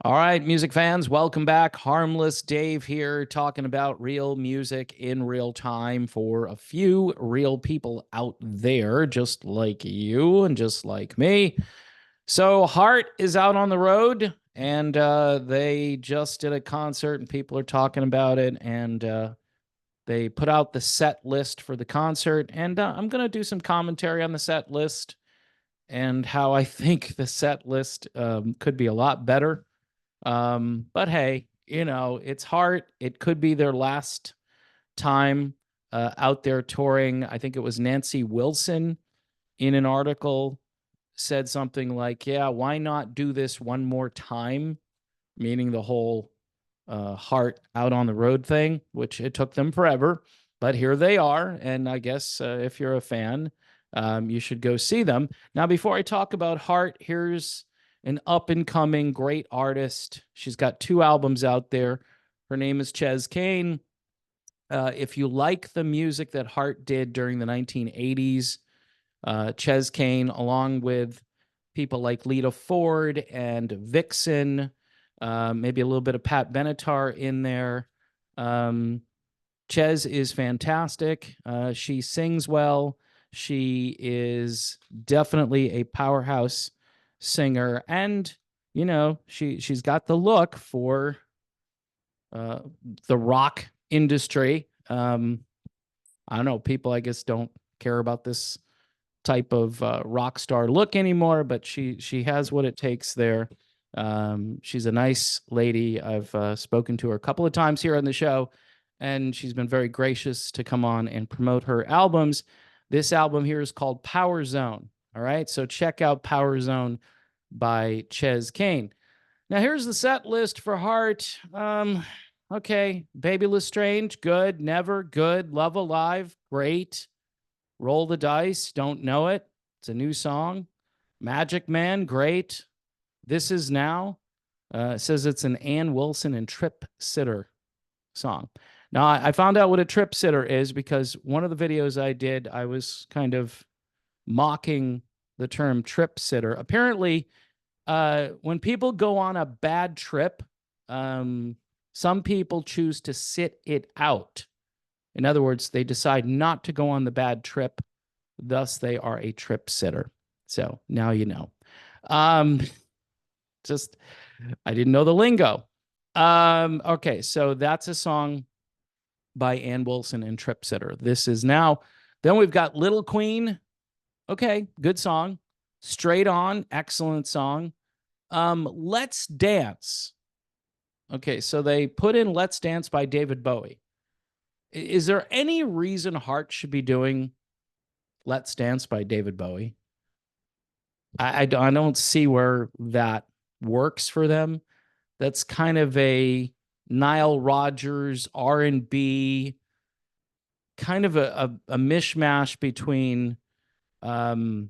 All right, music fans, welcome back. Harmless Dave here, talking about real music in real time for a few real people out there, just like you and just like me. So, Heart is out on the road, and they just did a concert, and people are talking about it. And they put out the set list for the concert, and I'm going to do some commentary on the set list and how I think the set list could be a lot better. But hey, it's hard. It could be their last time out there touring. I think it was Nancy Wilson in an article said something like, yeah, why not do this one more time? Meaning the whole Heart out on the road thing, which it took them forever. But here they are. And I guess if you're a fan, you should go see them. Now, before I talk about Heart, here's an up and coming great artist. She's got two albums out there. Her name is Ches Kane. If you like the music that Heart did during the 1980s, Ches Kane, along with people like Lita Ford and Vixen, maybe a little bit of Pat Benatar in there. Um, Ches is fantastic. She sings well. She is definitely a powerhouse singer, and she's got the look for uh, the rock industry. I don't know. People, I guess, don't care about this type of rock star look anymore, but she has what it takes there. She's a nice lady. I've spoken to her a couple of times here on the show, and she's been very gracious to come on and promote her albums. This album here is called Power Zone. All right, so check out Power Zone by Ches Kane. Now here's the set list for Heart. Okay, Baby Lestrange, good. Never, good. Love Alive, great. Roll the Dice, don't know it. It's a new song. Magic Man, great. This Is Now. It says it's an Ann Wilson and Trip Sitter song. Now, I found out what a trip sitter is because one of the videos I did, I was kind of mocking the term trip sitter. Apparently, when people go on a bad trip, some people choose to sit it out. In other words, they decide not to go on the bad trip. Thus, they are a trip sitter. So now you know. Um, just, I didn't know the lingo. Okay, so that's a song by Ann Wilson and Trip Sitter. This Is Now. Then we've got Little Queen. Okay, good song. Straight On, excellent song. Let's Dance. Okay, so they put in Let's Dance by David Bowie. Is there any reason Heart should be doing Let's Dance by David Bowie? I don't see where that works for them. That's kind of a Nile Rodgers R&B, kind of a mishmash between. Then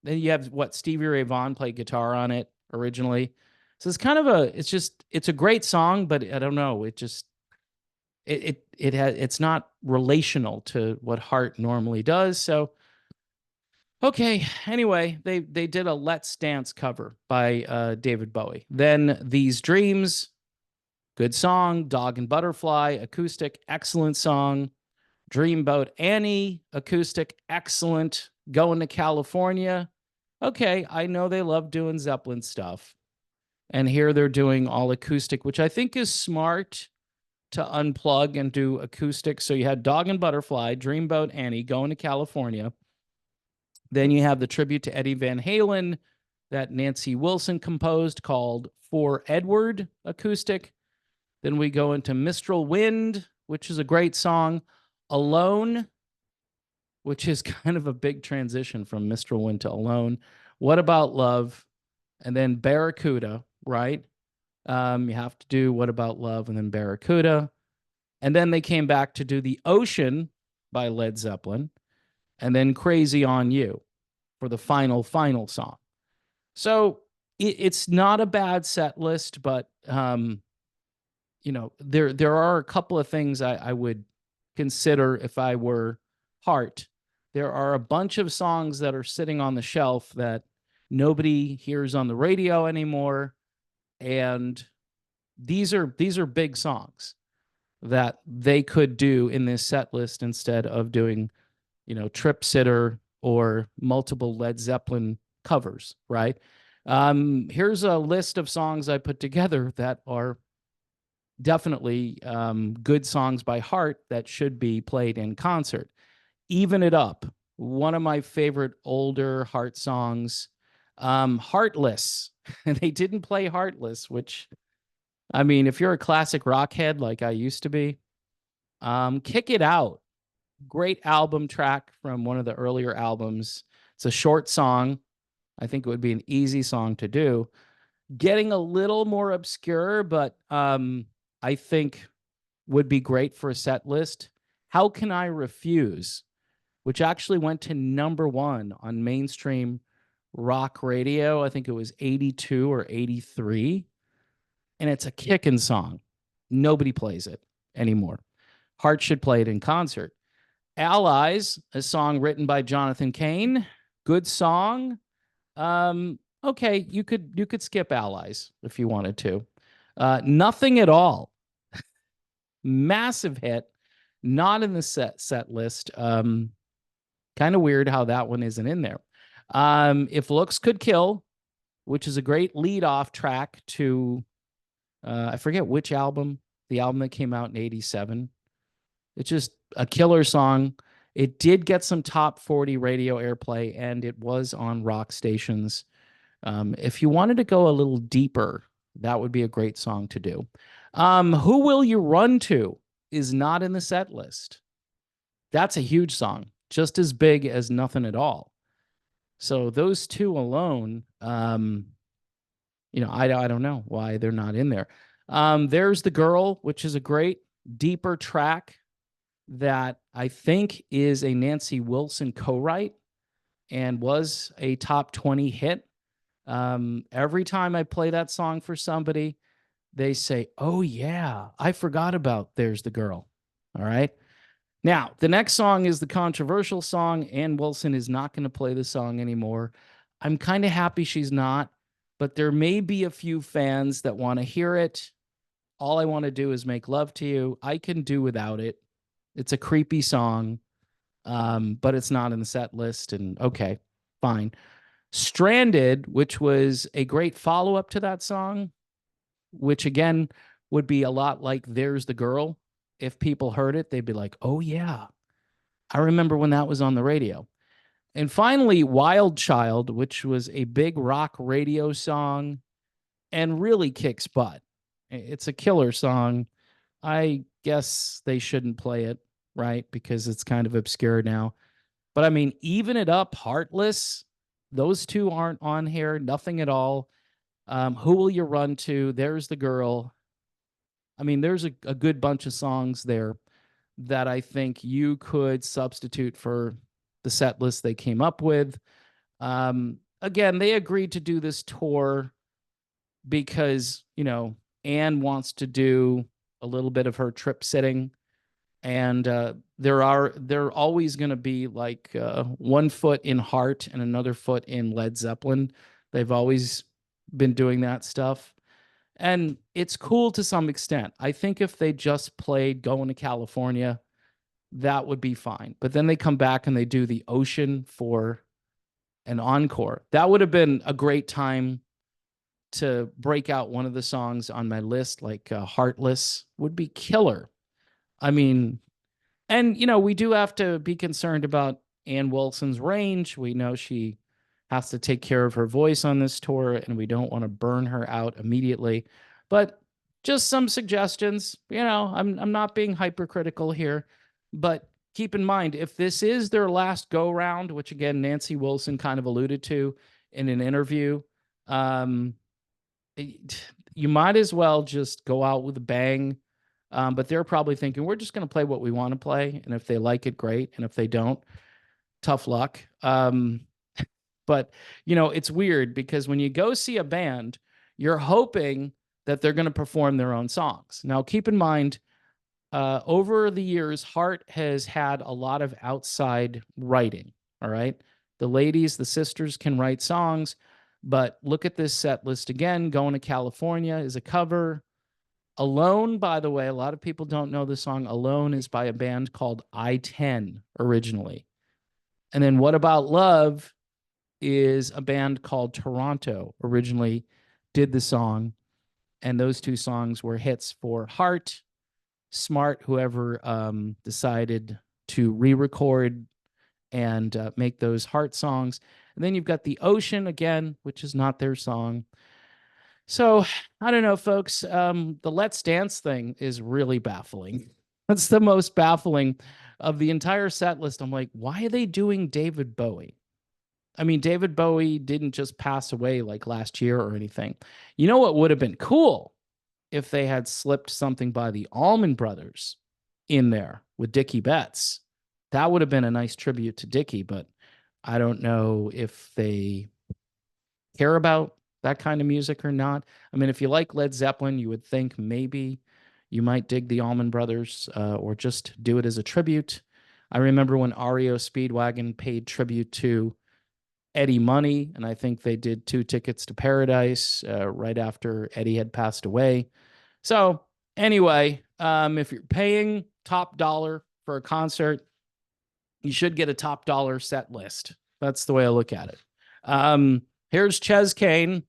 you have what Stevie Ray Vaughan played guitar on it originally. So it's kind of it's a great song, but I don't know. It's not relational to what Heart normally does. So okay. Anyway, they did a Let's Dance cover by David Bowie. Then These Dreams, good song. Dog and Butterfly, acoustic, excellent song. Dreamboat Annie, acoustic, excellent. Going to California. Okay, I know they love doing Zeppelin stuff. And here they're doing all acoustic, which I think is smart to unplug and do acoustic. So you had Dog and Butterfly, Dreamboat Annie, Going to California. Then you have the tribute to Eddie Van Halen that Nancy Wilson composed called For Edward acoustic. Then we go into Mistral Wind, which is a great song. Alone, which is kind of a big transition from Mistral Wind to Alone. What About Love? And then Barracuda, right? You have to do What About Love and then Barracuda. And then they came back to do The Ocean by Led Zeppelin and then Crazy on You for the final song. So it's not a bad set list, but there are a couple of things I would consider if I were Heart. There are a bunch of songs that are sitting on the shelf that nobody hears on the radio anymore. And these are big songs that they could do in this set list instead of doing, Trip Sitter or multiple Led Zeppelin covers, right? Here's a list of songs I put together that are definitely good songs by Heart that should be played in concert. Even It Up, one of my favorite older Heart songs. Heartless. And they didn't play Heartless, which, I mean, if you're a classic rock head like I used to be, Kick It Out. Great album track from one of the earlier albums. It's a short song. I think it would be an easy song to do. Getting a little more obscure, but I think would be great for a set list. How Can I Refuse, which actually went to #1 on mainstream rock radio. I think it was 82 or 83. And it's a kicking song. Nobody plays it anymore. Heart should play it in concert. Allies, a song written by Jonathan Cain. Good song. Okay, you could skip Allies if you wanted to. Nothing at All. Massive hit. Not in the set list. Kind of weird how that one isn't in there. If Looks Could Kill, which is a great lead-off track to I forget which album, the album that came out in 87. It's just a killer song. It did get some top 40 radio airplay, and it was on rock stations. If you wanted to go a little deeper, that would be a great song to do. Who Will You Run To is not in the set list. That's a huge song, just as big as Nothing at All. So those two alone, I don't know why they're not in there. There's The Girl, which is a great deeper track that I think is a Nancy Wilson co-write and was a top 20 hit. Every time I play that song for somebody, they say, "Oh yeah, I forgot about There's the Girl." All right. Now, the next song is the controversial song. Ann Wilson is not going to play the song anymore. I'm kind of happy she's not, but there may be a few fans that want to hear it. All I want to do is make love to you. I can do without it. It's a creepy song, but it's not in the set list. And okay, fine. Stranded, which was a great follow-up to that song, which again would be a lot like There's the Girl. If people heard it, they'd be like, "Oh yeah, I remember when that was on the radio." And finally, Wild Child, which was a big rock radio song and really kicks butt. It's a killer song. I guess they shouldn't play it, right? Because it's kind of obscure now. But I mean, Even It Up, Heartless, those two aren't on here. Nothing at all. Who Will You Run To? There's the Girl. I mean, there's a good bunch of songs there that I think you could substitute for the set list they came up with. Again, they agreed to do this tour because, Anne wants to do a little bit of her trip sitting. And they're always going to be like one foot in Heart and another foot in Led Zeppelin. They've always been doing that stuff. And it's cool to some extent. I think if they just played Going to California, that would be fine. But then they come back and they do the Ocean for an encore. That would have been a great time to break out one of the songs on my list, like Heartless would be killer. I mean, and, we do have to be concerned about Ann Wilson's range. We know she has to take care of her voice on this tour, and we don't want to burn her out immediately. But just some suggestions. I'm not being hypercritical here, but keep in mind, if this is their last go round, which again Nancy Wilson kind of alluded to in an interview, you might as well just go out with a bang. But they're probably thinking, we're just going to play what we want to play. And if they like it, great. And if they don't, tough luck. But, it's weird because when you go see a band, you're hoping that they're going to perform their own songs. Now, keep in mind, over the years, Heart has had a lot of outside writing. All right. The ladies, the sisters can write songs, But look at this set list again. Going to California is a cover. Alone, by the way, a lot of people don't know the song. Alone is by a band called I-10 originally. And then What About Love is a band called Toronto originally did the song. And those two songs were hits for Heart, Smart, whoever decided to re-record and make those Heart songs. And then you've got The Ocean again, which is not their song. So I don't know, folks. The Let's Dance thing is really baffling. That's the most baffling of the entire set list. I'm like, why are they doing David Bowie? I mean, David Bowie didn't just pass away like last year or anything. You know what would have been cool if they had slipped something by the Allman Brothers in there with Dickie Betts? That would have been a nice tribute to Dickie, but I don't know if they care about that kind of music or not. I mean, if you like Led Zeppelin, you would think maybe you might dig the Allman Brothers or just do it as a tribute. I remember when REO Speedwagon paid tribute to Eddie Money, and I think they did 2 Tickets to Paradise right after Eddie had passed away. So anyway, if you're paying top dollar for a concert, you should get a top dollar set list. That's the way I look at it. Here's Ches Kane,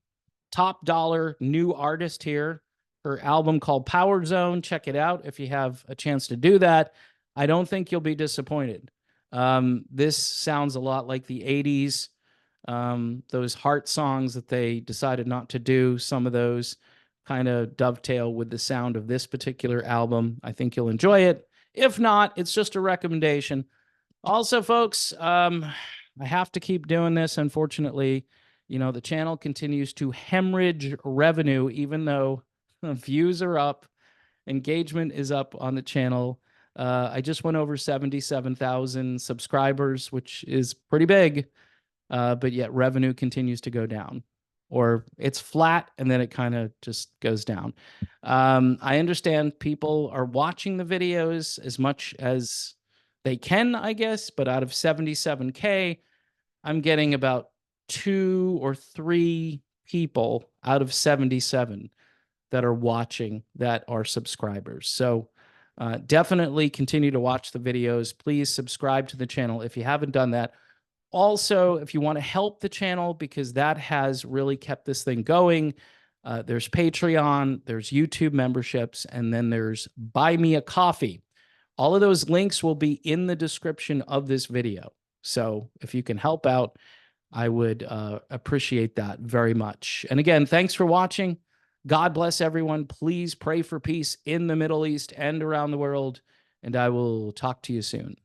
top dollar new artist here. Her album called Power Zone. Check it out if you have a chance to do that. I don't think you'll be disappointed. This sounds a lot like the 80s. Those Heart songs that they decided not to do, some of those kind of dovetail with the sound of this particular album. I think you'll enjoy it. If not, it's just a recommendation. Also, folks, I have to keep doing this. Unfortunately, you know, the channel continues to hemorrhage revenue, even though views are up, engagement is up on the channel. I just went over 77,000 subscribers, which is pretty big, but yet revenue continues to go down, or it's flat and then it kind of just goes down. I understand people are watching the videos as much as they can, I guess, but out of 77K, I'm getting about 2 or 3 people out of 77 that are watching that are subscribers. So definitely continue to watch the videos. Please subscribe to the channel if you haven't done that. Also, if you want to help the channel, because that has really kept this thing going, there's Patreon, there's YouTube memberships, and then there's Buy Me a Coffee. All of those links will be in the description of this video. So if you can help out, I would appreciate that very much. And again, thanks for watching. God bless everyone. Please pray for peace in the Middle East and around the world. And I will talk to you soon.